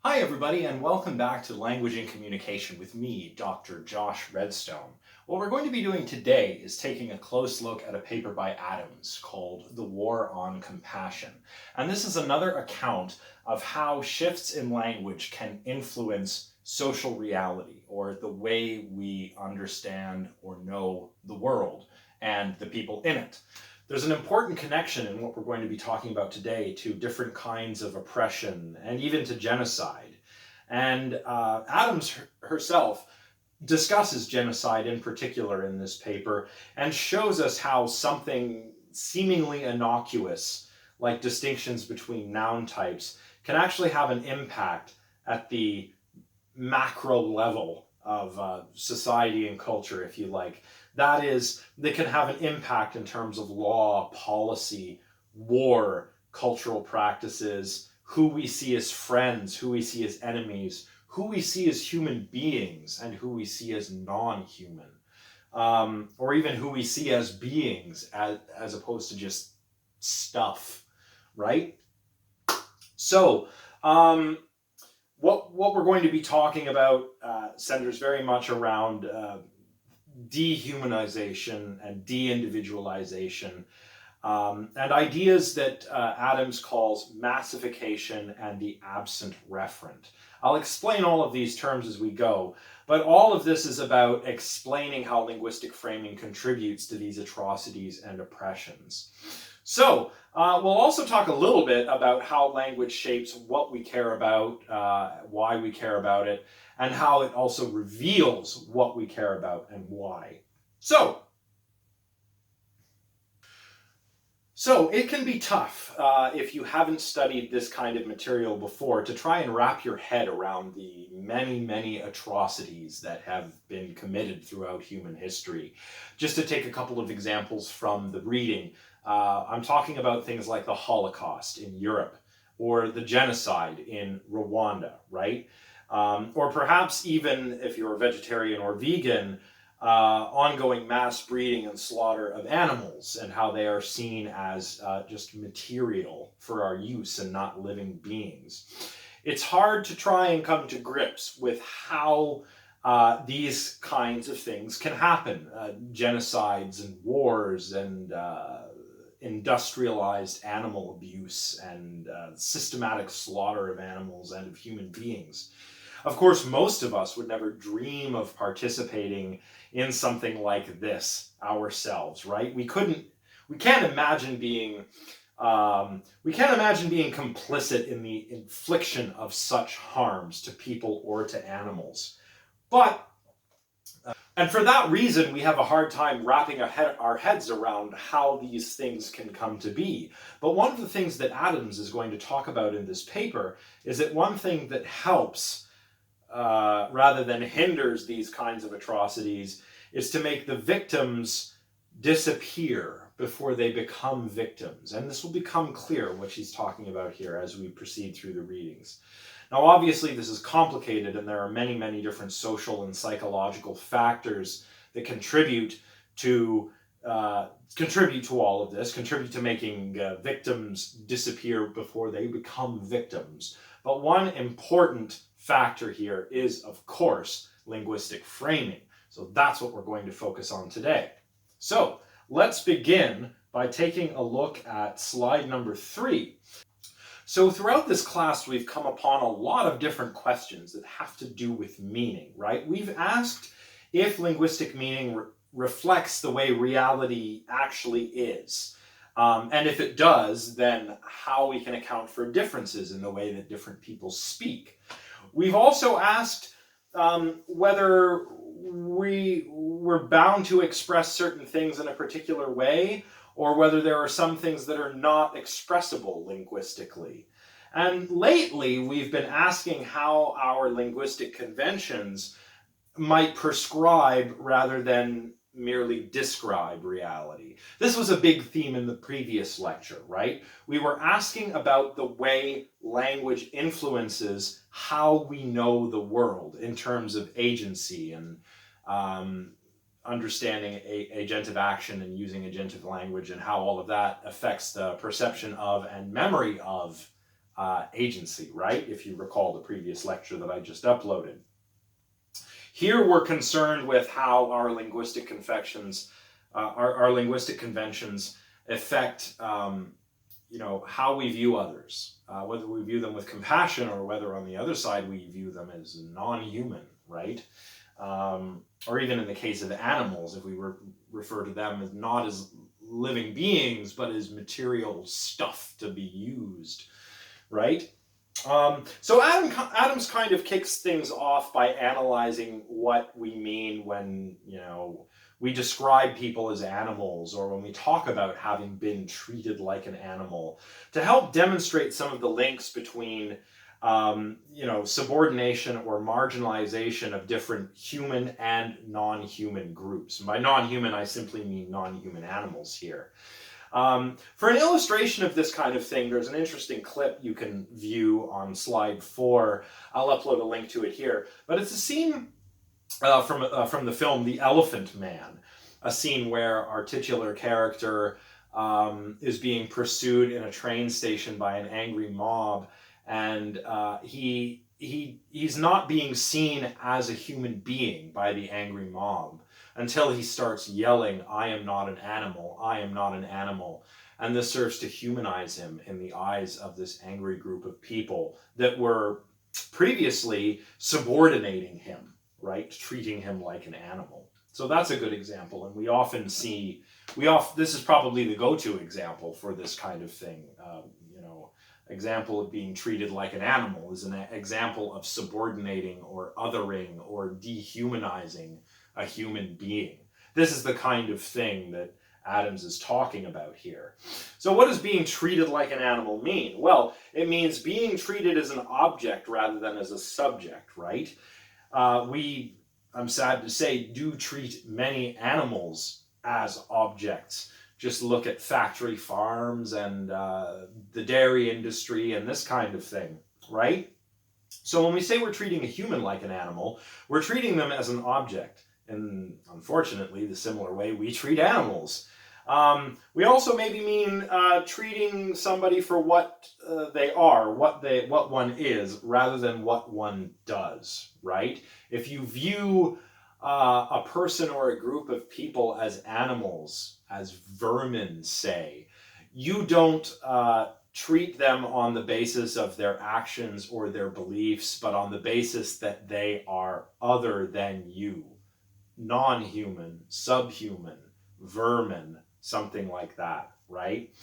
Hi everybody, and welcome back to Language and Communication with me, Dr. Josh Redstone. What we're going to be doing today is taking a close look at a paper by Adams called The War on Compassion. And this is another account of how shifts in language can influence social reality, or the way we understand or know the world and the people in it. There's an important connection in what we're going to be talking about today to different kinds of oppression and even to genocide. And Adams herself discusses genocide in particular in this paper and shows us how something seemingly innocuous, like distinctions between noun types, can actually have an impact at the macro level of society and culture, if you like. That is, they can have an impact in terms of law, policy, war, cultural practices, who we see as friends, who we see as enemies, who we see as human beings, and who we see as non-human. Or even who we see as beings as opposed to just stuff, right? So, what we're going to be talking about centers very much around dehumanization and de-individualization, and ideas that Adams calls massification and the absent referent. I'll explain all of these terms as we go, but all of this is about explaining how linguistic framing contributes to these atrocities and oppressions. So, we'll also talk a little bit about how language shapes what we care about, why we care about it, and how it also reveals what we care about and why. So it can be tough if you haven't studied this kind of material before to try and wrap your head around the many, many atrocities that have been committed throughout human history. Just to take a couple of examples from the reading, I'm talking about things like the Holocaust in Europe, or the genocide in Rwanda, right? Or perhaps even, if you're a vegetarian or vegan, ongoing mass breeding and slaughter of animals, and how they are seen as just material for our use and not living beings. It's hard to try and come to grips with how these kinds of things can happen. Genocides and wars and industrialized animal abuse and systematic slaughter of animals and of human beings. Of course, most of us would never dream of participating in something like this ourselves, right? We can't imagine being complicit in the infliction of such harms to people or to animals. And for that reason, we have a hard time wrapping our heads around how these things can come to be. But one of the things that Adams is going to talk about in this paper is that one thing that helps rather than hinders these kinds of atrocities is to make the victims disappear before they become victims. And this will become clear what she's talking about here as we proceed through the readings. Now, obviously, this is complicated, and there are many, many different social and psychological factors that contribute to all of this, contribute to making victims disappear before they become victims. But one important factor here is, of course, linguistic framing. So that's what we're going to focus on today. So let's begin by taking a look at slide number 3. So throughout this class, we've come upon a lot of different questions that have to do with meaning, right? We've asked if linguistic meaning reflects the way reality actually is. And if it does, then how we can account for differences in the way that different people speak. We've also asked whether we're bound to express certain things in a particular way, or whether there are some things that are not expressible linguistically. And lately, we've been asking how our linguistic conventions might prescribe rather than merely describe reality. This was a big theme in the previous lecture, right? We were asking about the way language influences how we know the world in terms of agency and understanding agentive action and using agentive language, and how all of that affects the perception of and memory of agency, right? If you recall the previous lecture that I just uploaded. Here we're concerned with how our linguistic conventions, our linguistic conventions affect, how we view others, whether we view them with compassion or whether on the other side we view them as non-human, right? Or even in the case of animals, if we refer to them as not as living beings, but as material stuff to be used, right? So Adams kind of kicks things off by analyzing what we mean when, we describe people as animals, or when we talk about having been treated like an animal, to help demonstrate some of the links between, subordination or marginalization of different human and non-human groups. And by non-human, I simply mean non-human animals here. For an illustration of this kind of thing, there's an interesting clip you can view on slide 4. I'll upload a link to it here. But it's a scene from the film The Elephant Man, a scene where our titular character is being pursued in a train station by an angry mob, and he's not being seen as a human being by the angry mob until he starts yelling, "I am not an animal, I am not an animal." And this serves to humanize him in the eyes of this angry group of people that were previously subordinating him, right? Treating him like an animal. So that's a good example. And we often see, this is probably the go-to example for this kind of thing. Example of being treated like an animal is an example of subordinating or othering or dehumanizing a human being. This is the kind of thing that Adams is talking about here. So what does being treated like an animal mean? Well, it means being treated as an object rather than as a subject, right? We, I'm sad to say, do treat many animals as objects. Just look at factory farms and the dairy industry and this kind of thing, right? So when we say we're treating a human like an animal, we're treating them as an object. In, unfortunately, the similar way we treat animals. We also maybe mean treating somebody for what they are, what one is, rather than what one does, right? If you view a person or a group of people as animals, as vermin, say, you don't treat them on the basis of their actions or their beliefs, but on the basis that they are other than you. Non-human, subhuman, vermin, something like that, right?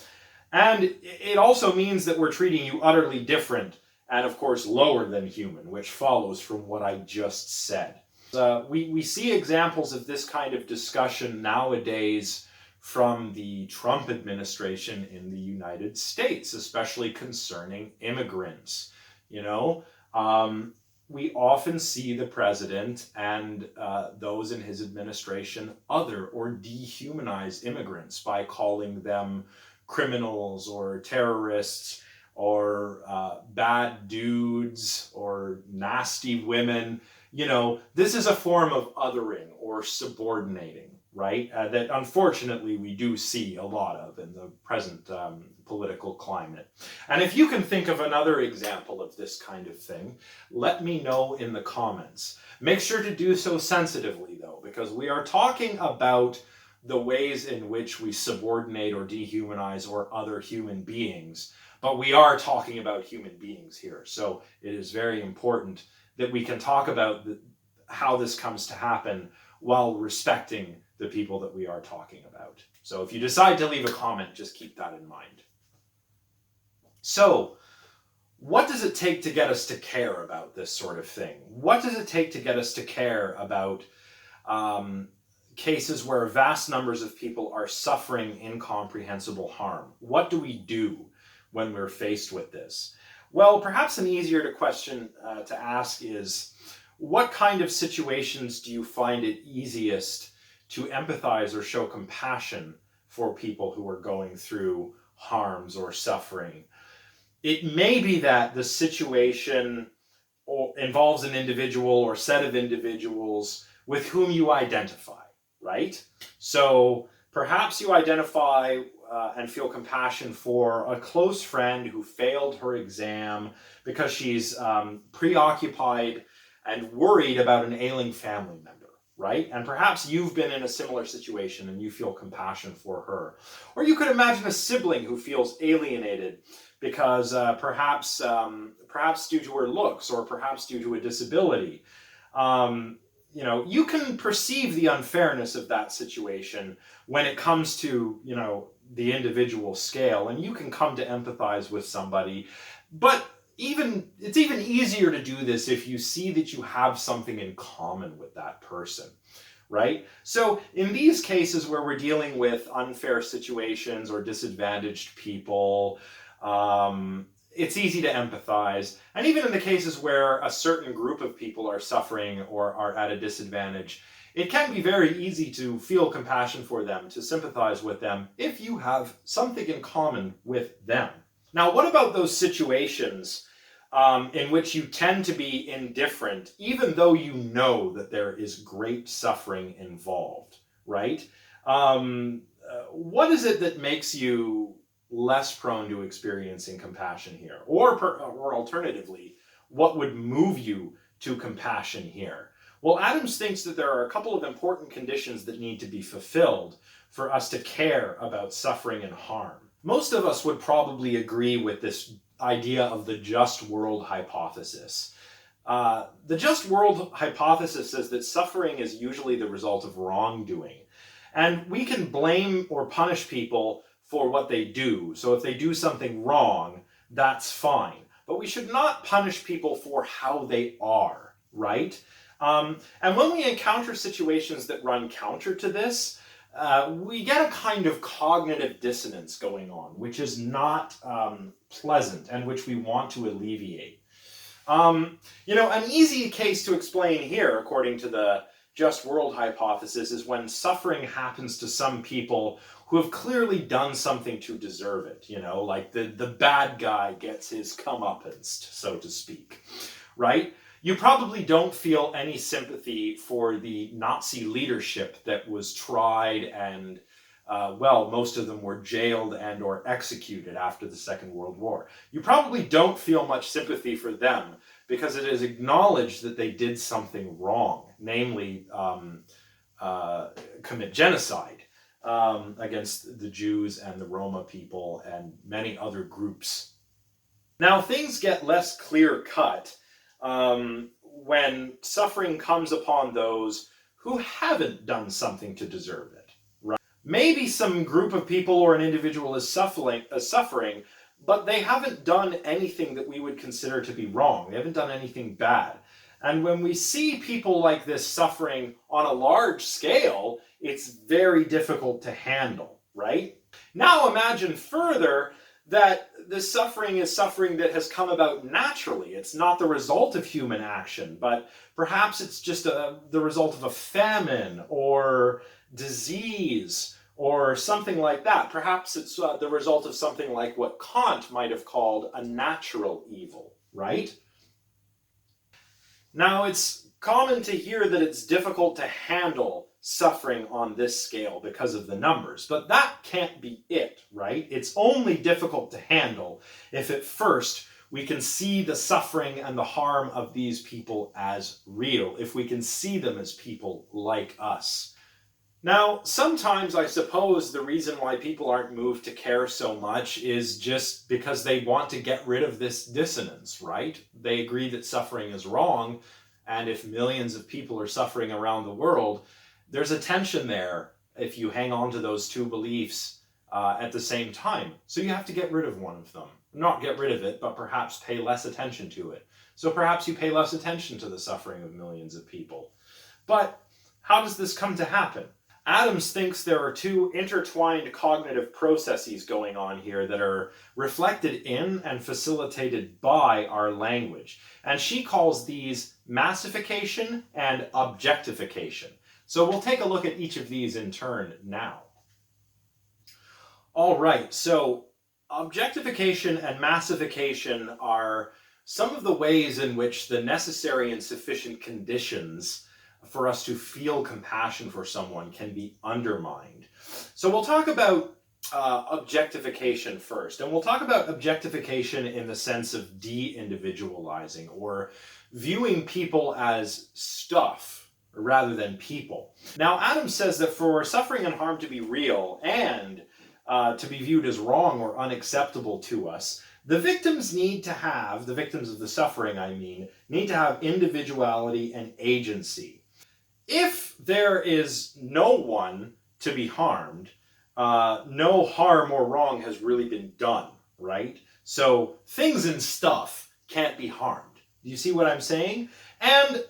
And it also means that we're treating you utterly different and, of course, lower than human, which follows from what I just said. We see examples of this kind of discussion nowadays from the Trump administration in the United States, especially concerning immigrants. We often see the president and those in his administration other or dehumanize immigrants by calling them criminals or terrorists or bad dudes or nasty women. This is a form of othering or subordinating, right? That unfortunately we do see a lot of in the present political climate. And if you can think of another example of this kind of thing, let me know in the comments. Make sure to do so sensitively, though, because we are talking about the ways in which we subordinate or dehumanize or other human beings, but we are talking about human beings here. So it is very important that we can talk about how this comes to happen while respecting the people that we are talking about. So if you decide to leave a comment, just keep that in mind. So, what does it take to get us to care about this sort of thing? What does it take to get us to care about cases where vast numbers of people are suffering incomprehensible harm? What do we do when we're faced with this? Well, perhaps an easier question to ask is, what kind of situations do you find it easiest to empathize or show compassion for people who are going through harms or suffering? It may be that the situation involves an individual or set of individuals with whom you identify, right? So perhaps you identify and feel compassion for a close friend who failed her exam because she's preoccupied and worried about an ailing family member, right? And perhaps you've been in a similar situation and you feel compassion for her. Or you could imagine a sibling who feels alienated because perhaps due to her looks or perhaps due to a disability. You can perceive the unfairness of that situation when it comes to, the individual scale, and you can come to empathize with somebody. But it's even easier to do this if you see that you have something in common with that person, right? So in these cases where we're dealing with unfair situations or disadvantaged people, it's easy to empathize. And even in the cases where a certain group of people are suffering or are at a disadvantage, it can be very easy to feel compassion for them, to sympathize with them, if you have something in common with them. Now, what about those situations in which you tend to be indifferent, even though you know that there is great suffering involved, right? What is it that makes you less prone to experiencing compassion here? Or alternatively, what would move you to compassion here? Well, Adams thinks that there are a couple of important conditions that need to be fulfilled for us to care about suffering and harm. Most of us would probably agree with this idea of the just world hypothesis. The just world hypothesis says that suffering is usually the result of wrongdoing. And we can blame or punish people for what they do. So if they do something wrong, that's fine. But we should not punish people for how they are, right? And when we encounter situations that run counter to this, we get a kind of cognitive dissonance going on, which is not pleasant and which we want to alleviate. An easy case to explain here, according to the just world hypothesis, is when suffering happens to some people who have clearly done something to deserve it, like the bad guy gets his comeuppance, so to speak, right? You probably don't feel any sympathy for the Nazi leadership that was tried and, most of them were jailed and or executed after the Second World War. You probably don't feel much sympathy for them because it is acknowledged that they did something wrong, namely commit genocide against the Jews and the Roma people and many other groups. Now, things get less clear-cut when suffering comes upon those who haven't done something to deserve it, right? Maybe some group of people or an individual is suffering, but they haven't done anything that we would consider to be wrong. They haven't done anything bad. And when we see people like this suffering on a large scale, it's very difficult to handle, right? Now imagine further that the suffering is suffering that has come about naturally. It's not the result of human action, but perhaps it's just the result of a famine or disease or something like that. Perhaps it's the result of something like what Kant might have called a natural evil, right? Now, it's common to hear that it's difficult to handle suffering on this scale because of the numbers, but that can't be it, right? It's only difficult to handle if at first we can see the suffering and the harm of these people as real, if we can see them as people like us. Now, sometimes I suppose the reason why people aren't moved to care so much is just because they want to get rid of this dissonance, right? They agree that suffering is wrong, and if millions of people are suffering around the world, there's a tension there if you hang on to those two beliefs at the same time. So you have to get rid of one of them. Not get rid of it, but perhaps pay less attention to it. So perhaps you pay less attention to the suffering of millions of people. But how does this come to happen? Adams thinks there are two intertwined cognitive processes going on here that are reflected in and facilitated by our language. And she calls these massification and objectification. So we'll take a look at each of these in turn now. All right, so objectification and massification are some of the ways in which the necessary and sufficient conditions for us to feel compassion for someone can be undermined. So we'll talk about objectification first. And we'll talk about objectification in the sense of de-individualizing, or viewing people as stuff rather than people. Now, Adams says that for suffering and harm to be real and to be viewed as wrong or unacceptable to us, the victims the victims of the suffering, I mean, need to have individuality and agency. If there is no one to be harmed, no harm or wrong has really been done, right? So things and stuff can't be harmed. Do you see what I'm saying? And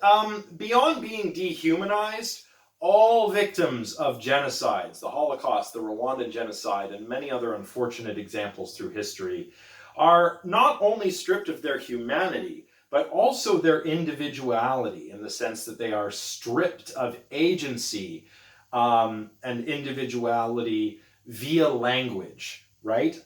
beyond being dehumanized, all victims of genocides, the Holocaust, the Rwandan genocide, and many other unfortunate examples through history, are not only stripped of their humanity, but also their individuality, in the sense that they are stripped of agency and individuality via language, right?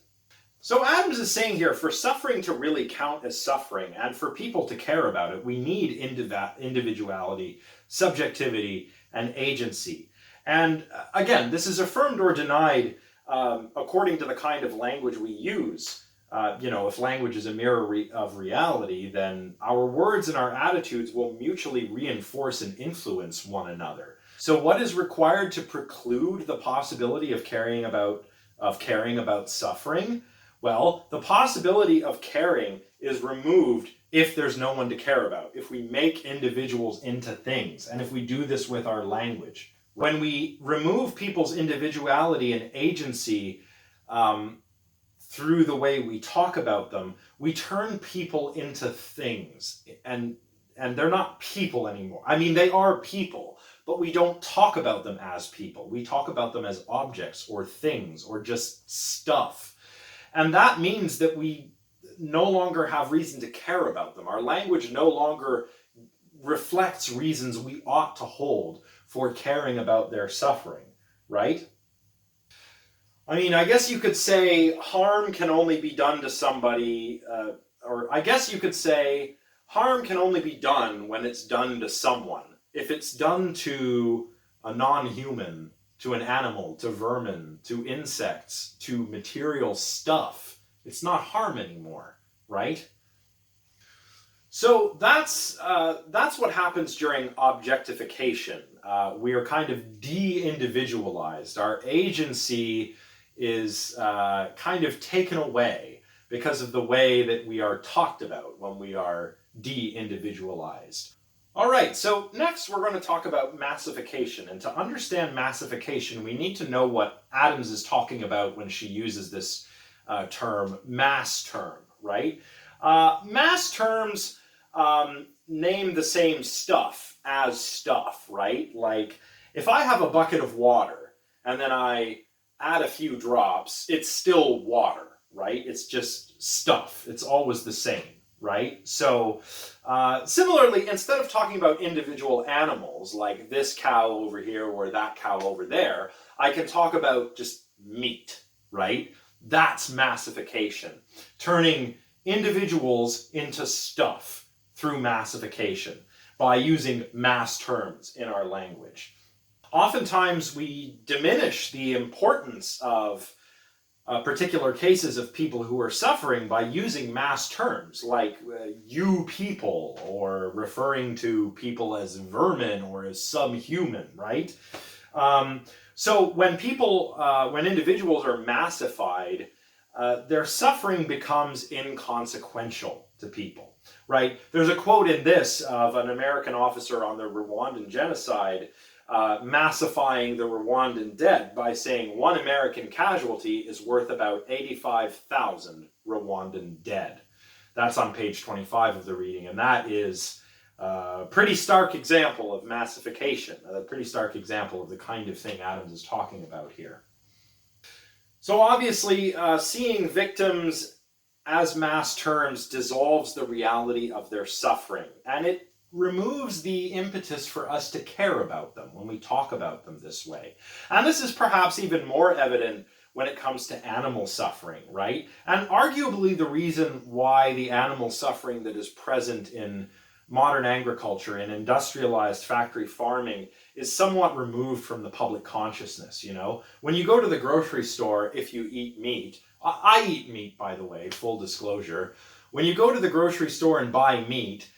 So Adams is saying here, for suffering to really count as suffering and for people to care about it, we need individuality, subjectivity, and agency. And again, this is affirmed or denied according to the kind of language we use. If language is a mirror of reality, then our words and our attitudes will mutually reinforce and influence one another. So what is required to preclude the possibility of caring about suffering? Well, the possibility of caring is removed if there's no one to care about, if we make individuals into things, and if we do this with our language. When we remove people's individuality and agency through the way we talk about them, we turn people into things, and they're not people anymore. I mean, they are people, but we don't talk about them as people. We talk about them as objects or things or just stuff. And that means that we no longer have reason to care about them. Our language no longer reflects reasons we ought to hold for caring about their suffering, right? I mean, I guess you could say harm can only be done to somebody, or I guess you could say harm can only be done when it's done to someone. If it's done to a non-human, to an animal, to vermin, to insects, to material stuff, it's not harm anymore, right? So that's what happens during objectification. We are kind of de-individualized. Our agency is kind of taken away because of the way that we are talked about when we are de-individualized. All right, so next we're going to talk about massification. And to understand massification, we need to know what Adams is talking about when she uses this term, mass term, right? Mass terms name the same stuff as stuff, right? Like, if I have a bucket of water and then I add a few drops, it's still water, right? It's just stuff. It's always the same, right? So similarly, instead of talking about individual animals, like this cow over here or that cow over there, I can talk about just meat, right? That's massification, turning individuals into stuff through massification by using mass terms in our language. Oftentimes we diminish the importance of particular cases of people who are suffering by using mass terms like you people, or referring to people as vermin or as subhuman, right? So when individuals are massified, their suffering becomes inconsequential to people, right? There's a quote in this of an American officer on the Rwandan genocide massifying the Rwandan dead by saying one American casualty is worth about 85,000 Rwandan dead. That's on page 25 of the reading, and that is a pretty stark example of massification, a pretty stark example of the kind of thing Adams is talking about here. So obviously, seeing victims as mass terms dissolves the reality of their suffering, and it removes the impetus for us to care about them when we talk about them this way. And this is perhaps even more evident when it comes to animal suffering, right? And arguably the reason why the animal suffering that is present in modern agriculture and industrialized factory farming is somewhat removed from the public consciousness, you know? When you go to the grocery store, if you eat meat, I eat meat, by the way, full disclosure. When you go to the grocery store and buy meat,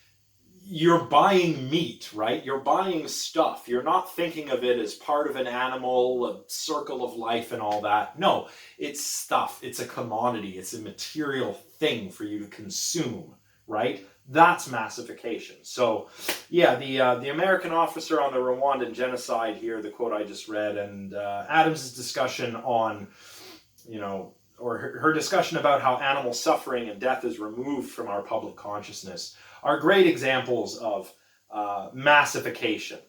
you're buying meat, right? You're buying stuff. You're not thinking of it as part of an animal, a circle of life and all that. No, it's stuff. It's a commodity. It's a material thing for you to consume, right? That's massification. So, yeah, the American officer on the Rwandan genocide here, the quote I just read, and Adams's discussion on, you know, or her discussion about how animal suffering and death is removed from our public consciousness are great examples of massification.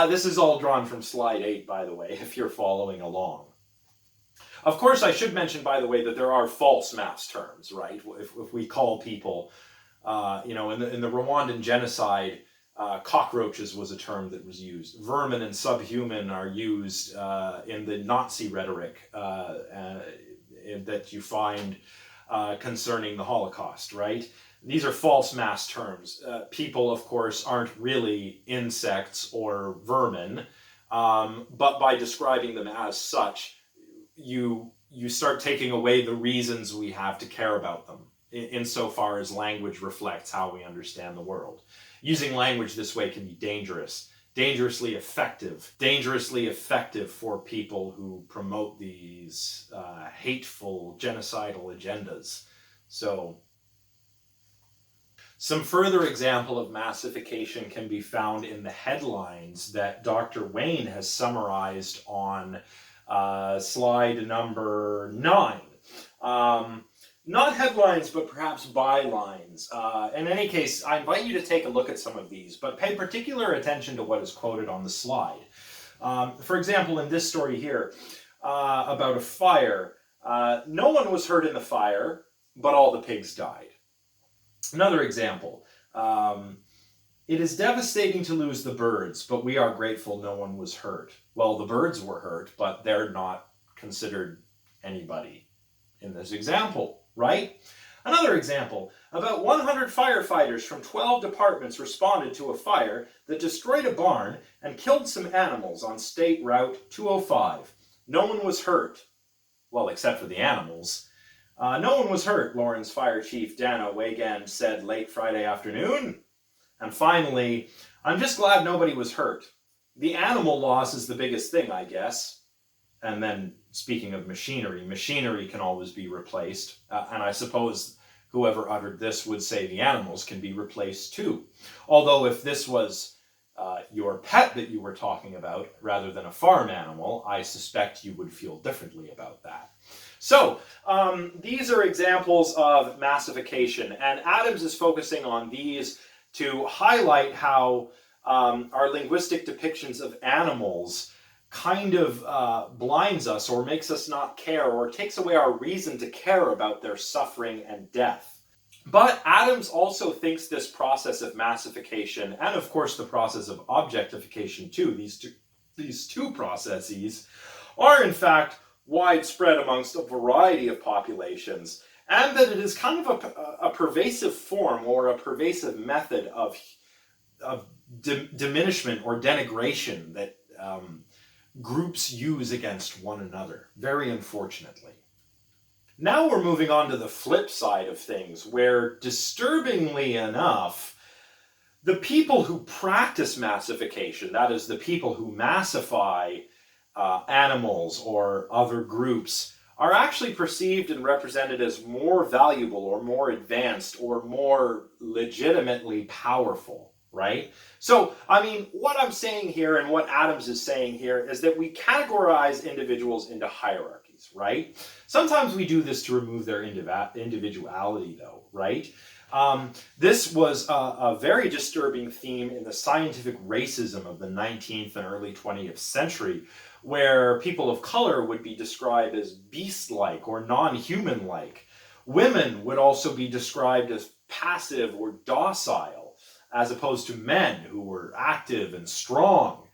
This is all drawn from slide 8, by the way, if you're following along. Of course, I should mention, by the way, that there are false mass terms, right? If we call people, you know, in the Rwandan genocide, cockroaches was a term that was used. Vermin and subhuman are used in the Nazi rhetoric that you find concerning the Holocaust, right? These are false mass terms. People, of course, aren't really insects or vermin, but by describing them as such, you start taking away the reasons we have to care about them, insofar as language reflects how we understand the world. Using language this way can be dangerous. Dangerously effective for people who promote these hateful genocidal agendas. So, some further example of massification can be found in the headlines that Dr. Wayne has summarized on slide number 9. Not headlines, but perhaps bylines. In any case, I invite you to take a look at some of these, but pay particular attention to what is quoted on the slide. For example, in this story here, about a fire, no one was hurt in the fire, but all the pigs died. Another example, it is devastating to lose the birds, but we are grateful no one was hurt. Well, the birds were hurt, but they're not considered anybody in this example. Right? Another example, about 100 firefighters from 12 departments responded to a fire that destroyed a barn and killed some animals on State Route 205. No one was hurt. Well, except for the animals. No one was hurt, Lawrence Fire Chief Dana Weigand said late Friday afternoon. And finally, I'm just glad nobody was hurt. The animal loss is the biggest thing, I guess. And then, speaking of machinery, machinery can always be replaced. And I suppose whoever uttered this would say the animals can be replaced too. Although if this was your pet that you were talking about, rather than a farm animal, I suspect you would feel differently about that. So, these are examples of massification. And Adams is focusing on these to highlight how our linguistic depictions of animals kind of blinds us or makes us not care or takes away our reason to care about their suffering and death. But Adams also thinks this process of massification, and of course the process of objectification too, these two processes, are in fact widespread amongst a variety of populations, and that it is kind of a pervasive form or a pervasive method of diminishment or denigration that groups use against one another, very unfortunately. Now we're moving on to the flip side of things, where, disturbingly enough, the people who practice massification, that is, the people who massify animals or other groups, are actually perceived and represented as more valuable or more advanced or more legitimately powerful. Right? So, I mean, what I'm saying here and what Adams is saying here is that we categorize individuals into hierarchies, right? Sometimes we do this to remove their individuality, though, right? This was a very disturbing theme in the scientific racism of the 19th and early 20th century, where people of color would be described as beast-like or non-human-like. Women would also be described as passive or docile, as opposed to men who were active and strong.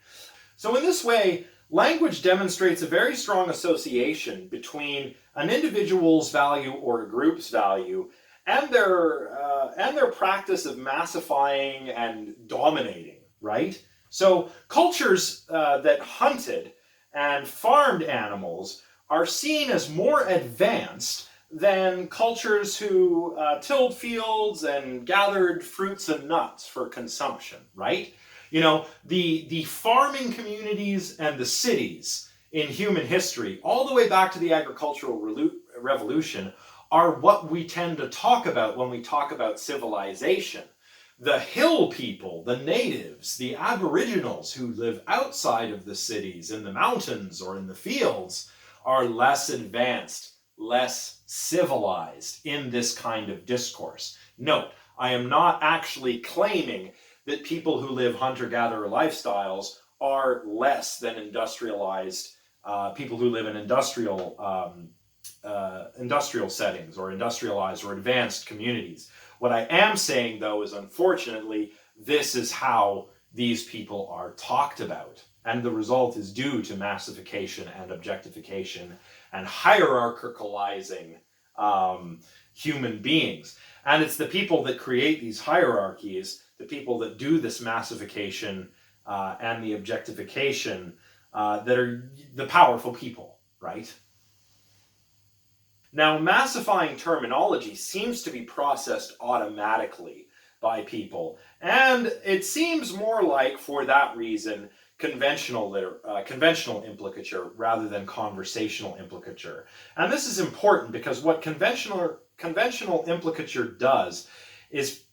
So in this way, language demonstrates a very strong association between an individual's value or a group's value and their practice of massifying and dominating, right? So cultures that hunted and farmed animals are seen as more advanced than cultures who tilled fields and gathered fruits and nuts for consumption, right? You know, the farming communities and the cities in human history, all the way back to the agricultural revolution, are what we tend to talk about when we talk about civilization. The hill people, the natives, the aboriginals who live outside of the cities, in the mountains or in the fields, are less advanced, less civilized in this kind of discourse. Note, I am not actually claiming that people who live hunter-gatherer lifestyles are less than industrialized people who live in industrial settings or industrialized or advanced communities. What I am saying, though, is unfortunately, this is how these people are talked about. And the result is due to massification and objectification and hierarchicalizing human beings. And it's the people that create these hierarchies, the people that do this massification and the objectification that are the powerful people, right? Now, massifying terminology seems to be processed automatically by people, and it seems more like, for that reason, conventional implicature rather than conversational implicature. And this is important because what conventional implicature does is,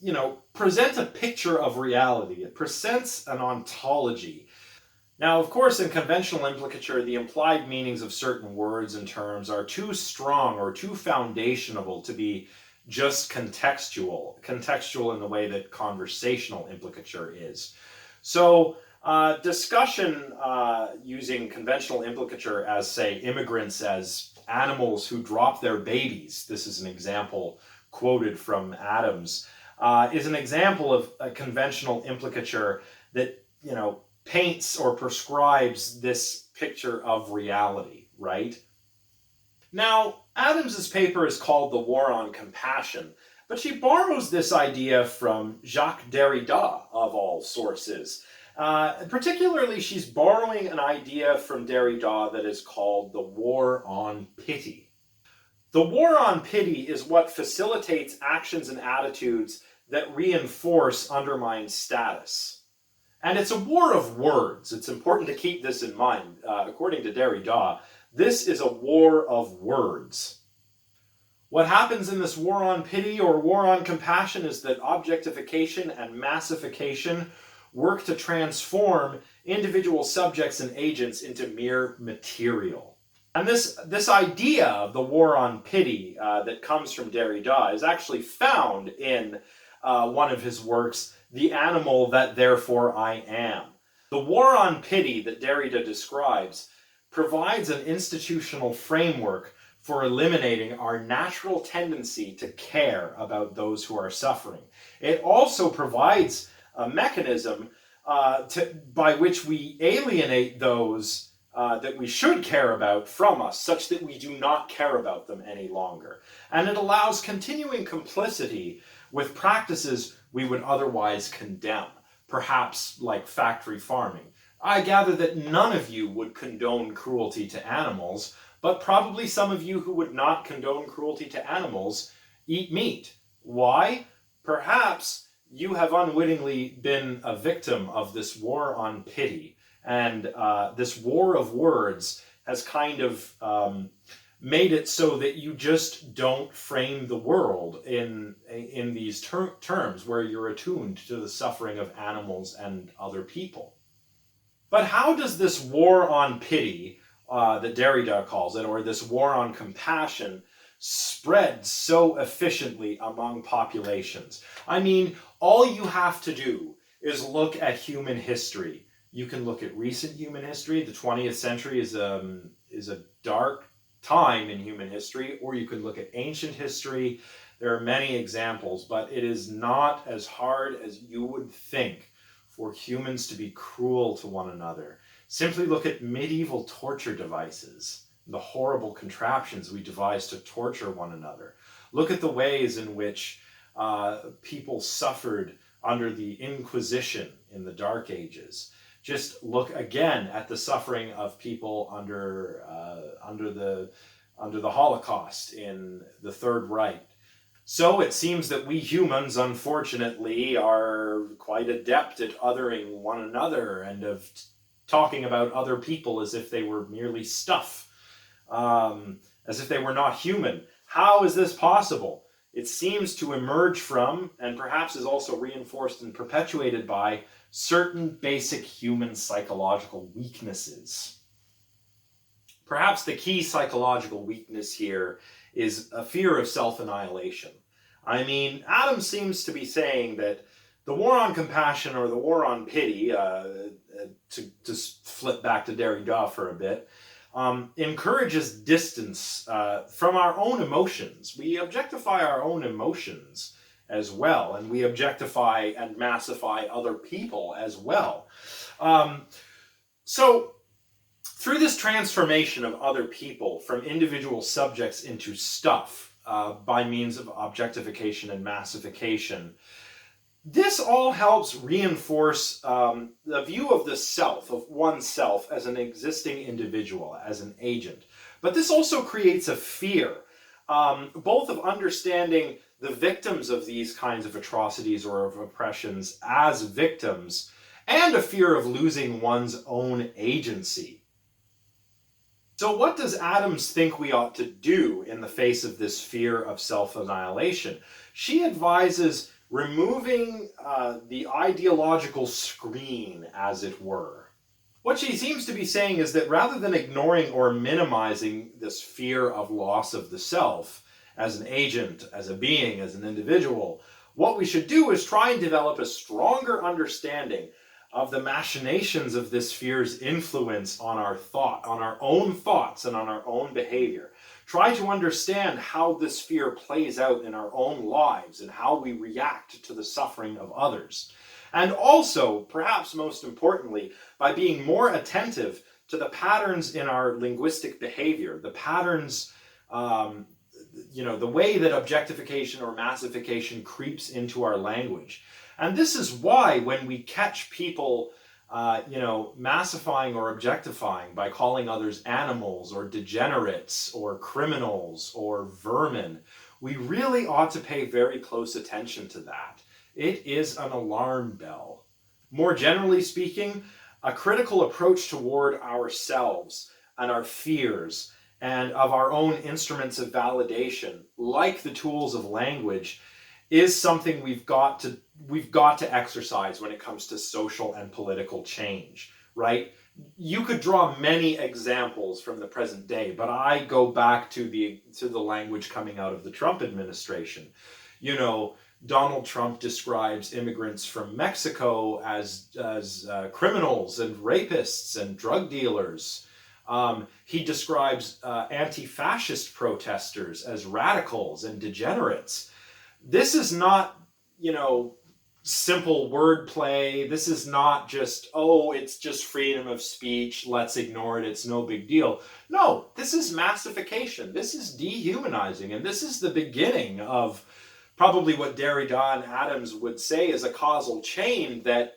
you know, present a picture of reality. It presents an ontology. Now, of course, in conventional implicature, the implied meanings of certain words and terms are too strong or too foundational to be just contextual in the way that conversational implicature is. So, discussion using conventional implicature as, say, immigrants as animals who drop their babies, this is an example quoted from Adams, is an example of a conventional implicature that, you know, paints or prescribes this picture of reality, right? Now, Adams's paper is called The War on Compassion, but she borrows this idea from Jacques Derrida, of all sources. Particularly, she's borrowing an idea from Derrida that is called the War on Pity. The war on pity is what facilitates actions and attitudes that reinforce undermined status. And it's a war of words. It's important to keep this in mind. According to Derrida, this is a war of words. What happens in this war on pity or war on compassion is that objectification and massification work to transform individual subjects and agents into mere material. And this idea of the war on pity that comes from Derrida is actually found in one of his works, The Animal That Therefore I Am. The war on pity that Derrida describes provides an institutional framework for eliminating our natural tendency to care about those who are suffering. It also provides a mechanism by which we alienate those that we should care about from us, such that we do not care about them any longer. And it allows continuing complicity with practices we would otherwise condemn, perhaps like factory farming. I gather that none of you would condone cruelty to animals, but probably some of you who would not condone cruelty to animals eat meat. Why? Perhaps you have unwittingly been a victim of this war on pity, and this war of words has kind of made it so that you just don't frame the world in these terms where you're attuned to the suffering of animals and other people. But how does this war on pity, that Derrida calls it, or this war on compassion, spread so efficiently among populations? I mean, all you have to do is look at human history. You can look at recent human history. The 20th century is a dark time in human history, or you can look at ancient history. There are many examples, but it is not as hard as you would think for humans to be cruel to one another. Simply look at medieval torture devices, the horrible contraptions we devised to torture one another. Look at the ways in which people suffered under the Inquisition in the Dark Ages. Just look again at the suffering of people under the Holocaust in the Third Reich. So it seems that we humans, unfortunately, are quite adept at othering one another and of talking about other people as if they were merely stuff, as if they were not human. How is this possible? It seems to emerge from, and perhaps is also reinforced and perpetuated by, certain basic human psychological weaknesses. Perhaps the key psychological weakness here is a fear of self-annihilation. I mean, Adams seems to be saying that the war on compassion or the war on pity, to flip back to Derrida for a bit, encourages distance from our own emotions. We objectify our own emotions as well, and we objectify and massify other people as well. So, through this transformation of other people from individual subjects into stuff by means of objectification and massification, this all helps reinforce the view of the self, of oneself as an existing individual, as an agent. But this also creates a fear, both of understanding the victims of these kinds of atrocities or of oppressions as victims, and a fear of losing one's own agency. So what does Adams think we ought to do in the face of this fear of self-annihilation? She advises removing the ideological screen, as it were. What she seems to be saying is that rather than ignoring or minimizing this fear of loss of the self as an agent, as a being, as an individual, what we should do is try and develop a stronger understanding of the machinations of this fear's influence on our thought, on our own thoughts and on our own behavior. Try to understand how this fear plays out in our own lives and how we react to the suffering of others. And also, perhaps most importantly, by being more attentive to the patterns in our linguistic behavior, the patterns, the way that objectification or massification creeps into our language. And this is why when we catch people, massifying or objectifying by calling others animals or degenerates or criminals or vermin, we really ought to pay very close attention to that. It is an alarm bell. More generally speaking, a critical approach toward ourselves and our fears and of our own instruments of validation, like the tools of language, is something we've got to exercise when it comes to social and political change, right? You could draw many examples from the present day, but I go back to the language coming out of the Trump administration. Donald Trump describes immigrants from Mexico as criminals and rapists and drug dealers. He describes anti-fascist protesters as radicals and degenerates. This is not, simple wordplay. This is not just, it's just freedom of speech, let's ignore it, it's no big deal. No, this is massification. This is dehumanizing, and this is the beginning of probably what Derrida and Adams would say is a causal chain that,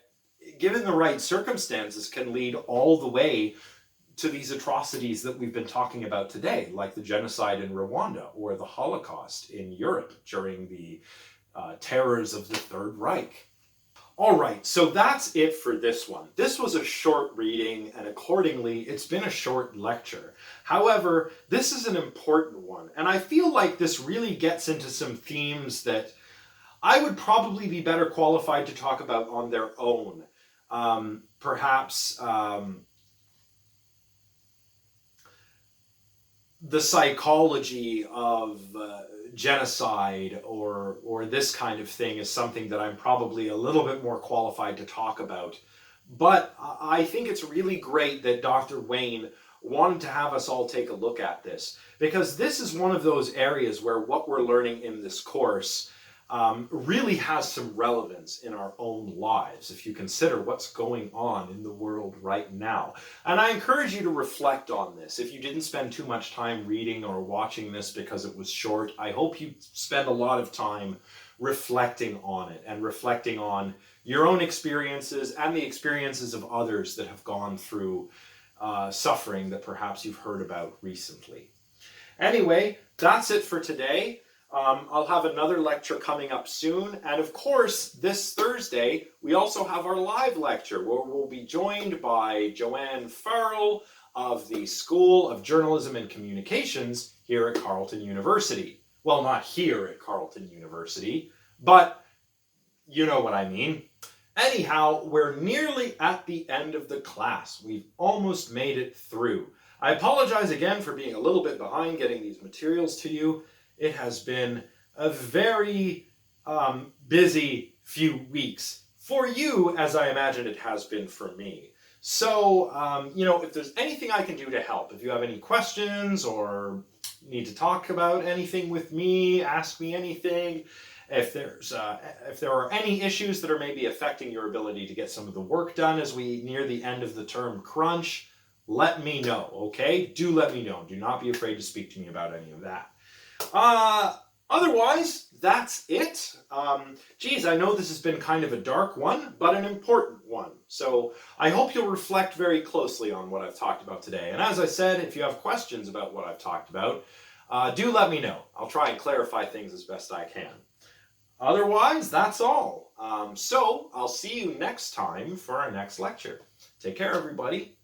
given the right circumstances, can lead all the way to these atrocities that we've been talking about today, like the genocide in Rwanda or the Holocaust in Europe during the terrors of the Third Reich. All right, so that's it for this one. This was a short reading, and accordingly, it's been a short lecture. However, this is an important one, and I feel like this really gets into some themes that I would probably be better qualified to talk about on their own. Perhaps the psychology of genocide or this kind of thing is something that I'm probably a little bit more qualified to talk about. But I think it's really great that Dr. Wayne wanted to have us all take a look at this, because this is one of those areas where what we're learning in this course really has some relevance in our own lives if you consider what's going on in the world right now. And I encourage you to reflect on this. If you didn't spend too much time reading or watching this because it was short, I hope you spend a lot of time reflecting on it and reflecting on your own experiences and the experiences of others that have gone through suffering that perhaps you've heard about recently. Anyway, that's it for today. I'll have another lecture coming up soon. And of course, this Thursday, we also have our live lecture where we'll be joined by Joanne Farrell of the School of Journalism and Communications here at Carleton University. Well, not here at Carleton University, but you know what I mean. Anyhow, we're nearly at the end of the class. We've almost made it through. I apologize again for being a little bit behind getting these materials to you. It has been a very busy few weeks for you, as I imagine it has been for me. So, if there's anything I can do to help, if you have any questions or need to talk about anything with me, ask me anything. If there are any issues that are maybe affecting your ability to get some of the work done as we near the end of the term crunch, let me know, okay? Do let me know. Do not be afraid to speak to me about any of that. Otherwise, that's it. Geez, I know this has been kind of a dark one, but an important one. So I hope you'll reflect very closely on what I've talked about today. And as I said, if you have questions about what I've talked about, do let me know. I'll try and clarify things as best I can. Otherwise, that's all. So I'll see you next time for our next lecture. Take care, everybody.